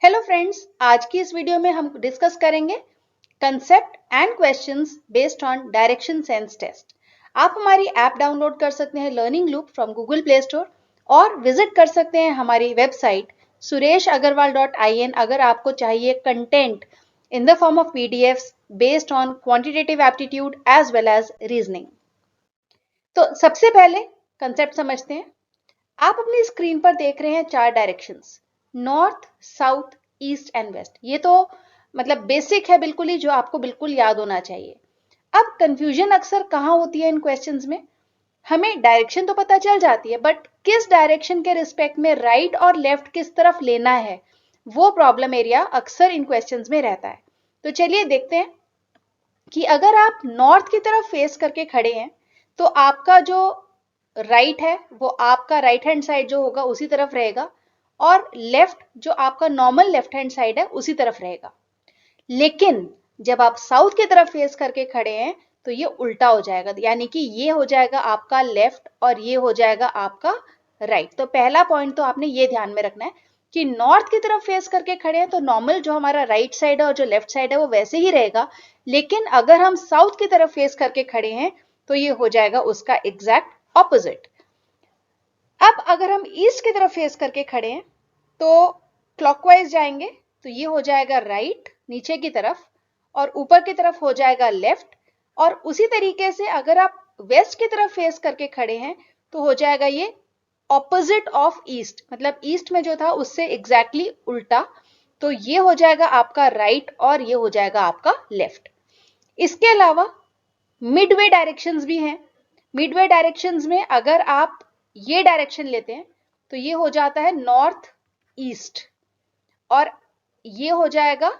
Hello friends, आज की इस वीडियो में हम डिस्कस करेंगे concept and questions based on direction sense test. आप हमारी ऐप डाउनलोड कर सकते हैं learning loop from Google Play Store और विजिट कर सकते हैं हमारी वेबसाइट sureshagarwal.in अगर आपको चाहिए content in the form of PDFs based on quantitative aptitude as well as reasoning. तो सबसे पहले कंसेप्ट समझते हैं। आप अपनी स्क्रीन पर देख रहे हैं चार directions, north, south, east and west. ये तो मतलब बेसिक है बिल्कुल ही, जो आपको बिल्कुल याद होना चाहिए। अब कंफ्यूजन अक्सर कहाँ होती है इन क्वेश्चंस में, हमें डायरेक्शन तो पता चल जाती है बट किस डायरेक्शन के रिस्पेक्ट में राइट और लेफ्ट किस तरफ लेना है, वो प्रॉब्लम एरिया अक्सर इन क्वेश्चंस में रहता है। तो चलिए देखते हैं कि अगर आप नॉर्थ की तरफ फेस करके खड़े हैं तो आपका जो राइट है वो आपका राइट हैंड साइड जो होगा उसी तरफ रहेगा और लेफ्ट जो आपका नॉर्मल लेफ्ट हैंड साइड है उसी तरफ रहेगा। लेकिन जब आप साउथ की तरफ फेस करके खड़े हैं तो ये उल्टा हो जाएगा, यानी कि ये हो जाएगा आपका लेफ्ट और ये हो जाएगा आपका राइट। तो पहला पॉइंट तो आपने ये ध्यान में रखना है कि नॉर्थ की तरफ फेस करके खड़े हैं तो नॉर्मल जो हमारा राइट साइड है और जो लेफ्ट साइड है वो वैसे ही रहेगा, लेकिन अगर हम साउथ की तरफ फेस करके खड़े हैं तो ये हो जाएगा उसका एग्जैक्ट ऑपोजिट। अब अगर हम ईस्ट की तरफ फेस करके खड़े हैं तो क्लॉकवाइज जाएंगे तो ये हो जाएगा राइट नीचे की तरफ और ऊपर की तरफ हो जाएगा लेफ्ट। और उसी तरीके से अगर आप वेस्ट की तरफ फेस करके खड़े हैं तो हो जाएगा ये ऑपोजिट ऑफ ईस्ट, मतलब ईस्ट में जो था उससे एग्जैक्टली उल्टा। तो ये हो जाएगा आपका राइट और ये हो जाएगा आपका लेफ्ट। इसके अलावा मिडवे डायरेक्शंस भी हैं। मिडवे डायरेक्शंस में अगर आप ये डायरेक्शन लेते हैं तो ये हो जाता है नॉर्थ ईस्ट और ये हो जाएगा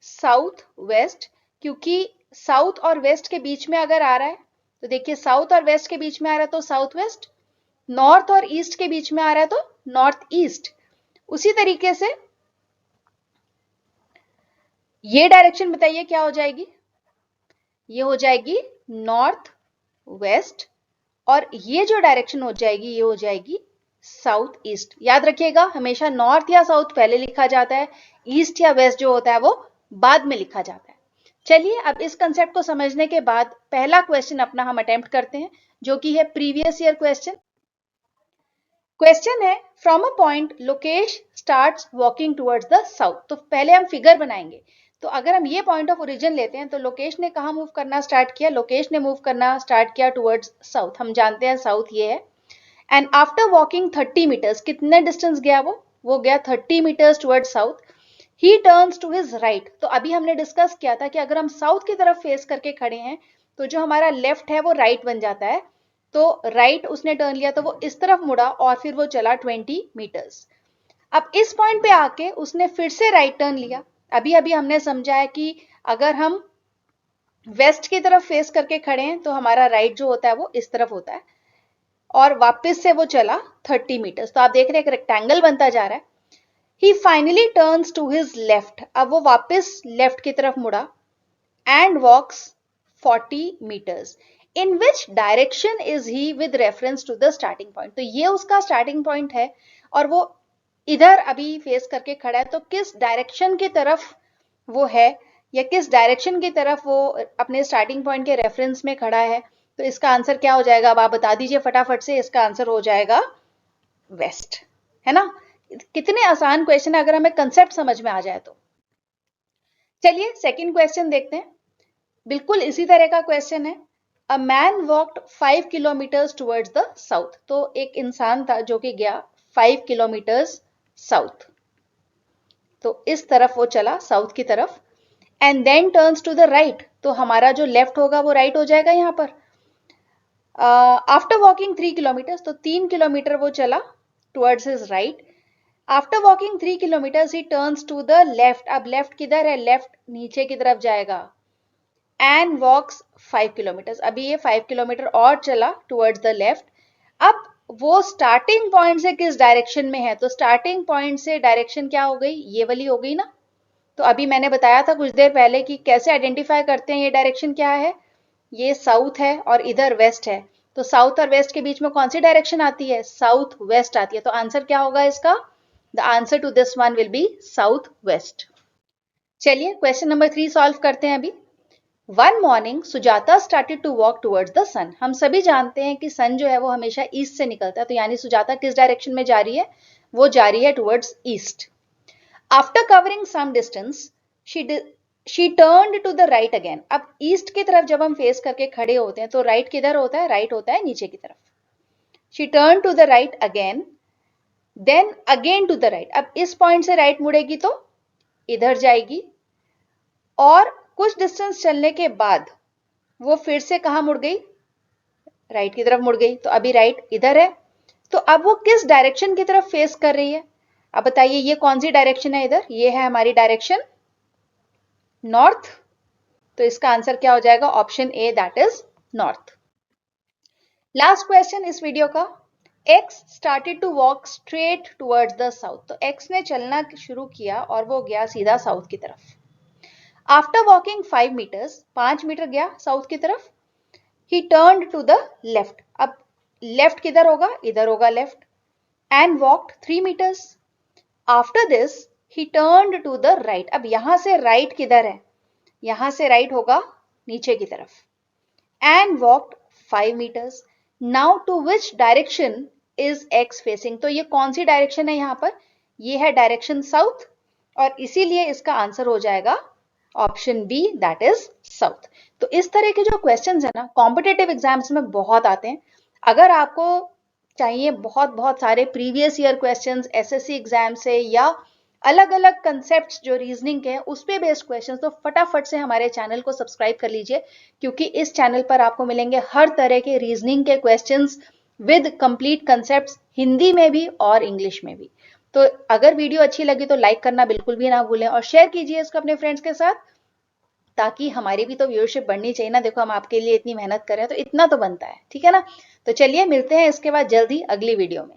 साउथ वेस्ट, क्योंकि साउथ और वेस्ट के बीच में अगर आ रहा है तो देखिए साउथ और वेस्ट के बीच में आ रहा है तो साउथ वेस्ट, नॉर्थ और ईस्ट के बीच में आ रहा है तो नॉर्थ ईस्ट। उसी तरीके से ये डायरेक्शन बताइए क्या हो जाएगी, ये हो जाएगी नॉर्थ वेस्ट और ये जो डायरेक्शन हो जाएगी ये हो जाएगी साउथ ईस्ट। याद रखिएगा हमेशा नॉर्थ या साउथ पहले लिखा जाता है, ईस्ट या वेस्ट जो होता है वो बाद में लिखा जाता है। चलिए अब इस कंसेप्ट को समझने के बाद पहला क्वेश्चन अपना हम अटेम्प्ट करते हैं, जो कि है प्रीवियस ईयर क्वेश्चन। क्वेश्चन है from a point Lokesh starts walking towards the south. तो पहले हम फिगर बनाएंगे। तो अगर हम ये पॉइंट ऑफ ओरिजिन लेते हैं तो लोकेश ने कहा मूव करना स्टार्ट किया, लोकेश ने मूव करना स्टार्ट किया टुवर्ड्स साउथ। हम जानते हैं साउथ ये है। एंड आफ्टर वॉकिंग 30 मीटर्स, कितने डिस्टेंस गया वो गया 30 metres towards south. He turns to his right. तो अभी हमने डिस्कस किया था कि अगर हम साउथ की तरफ फेस करके खड़े हैं तो जो हमारा लेफ्ट है वो राइट बन जाता है। तो राइट उसने टर्न लिया तो वो इस तरफ मुड़ा और फिर वो चला 20 मीटर्स। अब इस पॉइंट पे आके उसने फिर से राइट टर्न लिया। अभी अभी हमने समझा है कि अगर हम वेस्ट की तरफ फेस करके खड़े हैं तो हमारा राइट जो होता है वो इस तरफ होता है और वापस से वो चला 30 मीटर्स। तो आप देख रहे हैं एक रेक्टेंगल बनता जा रहा है। He finally turns to his left. अब वो वापस लेफ्ट की तरफ मुड़ा and walks 40 meters. In which direction is he with reference to the starting point? तो ये उसका स्टार्टिंग पॉइंट है और वो इधर अभी फेस करके खड़ा है, तो किस डायरेक्शन की तरफ वो है या किस डायरेक्शन की तरफ वो अपने स्टार्टिंग पॉइंट के रेफरेंस में खड़ा है। तो इसका आंसर क्या हो जाएगा, अब आप बता दीजिए फटाफट से। इसका आंसर हो जाएगा वेस्ट, है ना। कितने आसान क्वेश्चन है अगर हमें कंसेप्ट समझ में आ जाए तो। चलिए सेकंड क्वेश्चन देखते हैं। बिल्कुल इसी तरह का क्वेश्चन है। A man walked 5 kilometres towards the south. तो एक इंसान था जो कि गया 5 किलोमीटर्स साउथ, तो इस तरफ वो चला साउथ की तरफ। And then turns to the right, तो हमारा जो लेफ्ट होगा वो राइट हो जाएगा यहाँ पर। आफ्टर वॉकिंग 3 किलोमीटर्स, तो 3 किलोमीटर वो चला towards his right. After walking 3 kilometres he turns to the left. अब लेफ्ट किधर है, लेफ्ट नीचे की तरफ जाएगा। एंड वॉक्स 5 किलोमीटर्स, अभी ये 5 किलोमीटर और चला टुवर्ड्स द लेफ्ट। अब वो स्टार्टिंग पॉइंट से किस डायरेक्शन में है, तो स्टार्टिंग पॉइंट से डायरेक्शन क्या हो गई, ये वाली हो गई ना। तो अभी मैंने बताया था कुछ देर पहले कि कैसे आइडेंटिफाई करते हैं ये डायरेक्शन क्या है। ये साउथ है और इधर वेस्ट है, तो साउथ और वेस्ट के बीच में कौन सी डायरेक्शन आती है, साउथ वेस्ट आती है। तो आंसर क्या होगा इसका, the answer to this one will be south west. चलिए क्वेश्चन नंबर 3 सॉल्व करते हैं अभी। One morning Sujata started to walk towards the sun. हम सभी जानते हैं कि सन जो है वो हमेशा ईस्ट से निकलता है, तो यानी सुजाता किस डायरेक्शन में जा रही है, वो जा रही है towards east. After covering some distance she turned to the right again. अब ईस्ट की तरफ जब हम फेस करके खड़े होते हैं तो राइट किधर होता है, राइट होता है नीचे की तरफ। She turn to the right again, then again to the right. अब इस पॉइंट से राइट मुड़ेगी तो इधर जाएगी, और कुछ डिस्टेंस चलने के बाद वो फिर से कहां मुड़ गई, राइट की तरफ मुड़ गई। तो अभी राइट इधर है, तो अब वो किस डायरेक्शन की तरफ फेस कर रही है। अब बताइए ये कौन सी डायरेक्शन है, इधर ये है हमारी डायरेक्शन नॉर्थ। तो इसका आंसर क्या हो जाएगा, option A, that is north. Last question इस वीडियो का। X started to walk straight towards the south। तो X ने चलना शुरू किया और वो गया सीधा साउथ की तरफ। After walking 5 meters, 5 मीटर गया साउथ की तरफ, he turned to the left। अब लेफ्ट किधर होगा, इधर होगा left, and walked 3 meters। After this, he turned to the right। अब यहां से राइट किधर है, यहां से राइट होगा नीचे की तरफ, and walked 5 meters। Now to which direction is X facing। तो ये कौन सी डायरेक्शन है, यहां पर ये है डायरेक्शन साउथ, और इसीलिए इसका आंसर हो जाएगा option B, that is south. तो इस तरह के जो क्वेश्चंस है ना, कॉम्पिटेटिव एग्जाम्स में बहुत आते हैं। अगर आपको चाहिए बहुत बहुत सारे previous year questions SSC exam से, या अलग अलग कंसेप्ट्स जो रीजनिंग के हैं उस पे बेस्ड क्वेश्चंस, तो फटाफट से हमारे चैनल को सब्सक्राइब कर लीजिए, क्योंकि इस चैनल पर आपको मिलेंगे हर तरह के रीजनिंग के questions with complete concepts, Hindi में भी और इंग्लिश में भी। तो अगर वीडियो अच्छी लगी तो लाइक करना बिल्कुल भी ना भूलें, और शेयर कीजिए इसको अपने फ्रेंड्स के साथ, ताकि हमारी भी तो व्यूअरशिप बढ़नी चाहिए ना। देखो हम आपके लिए इतनी मेहनत कर रहे हैं तो इतना तो बनता है, ठीक है ना। तो चलिए मिलते हैं इसके बाद जल्दी अगली वीडियो में।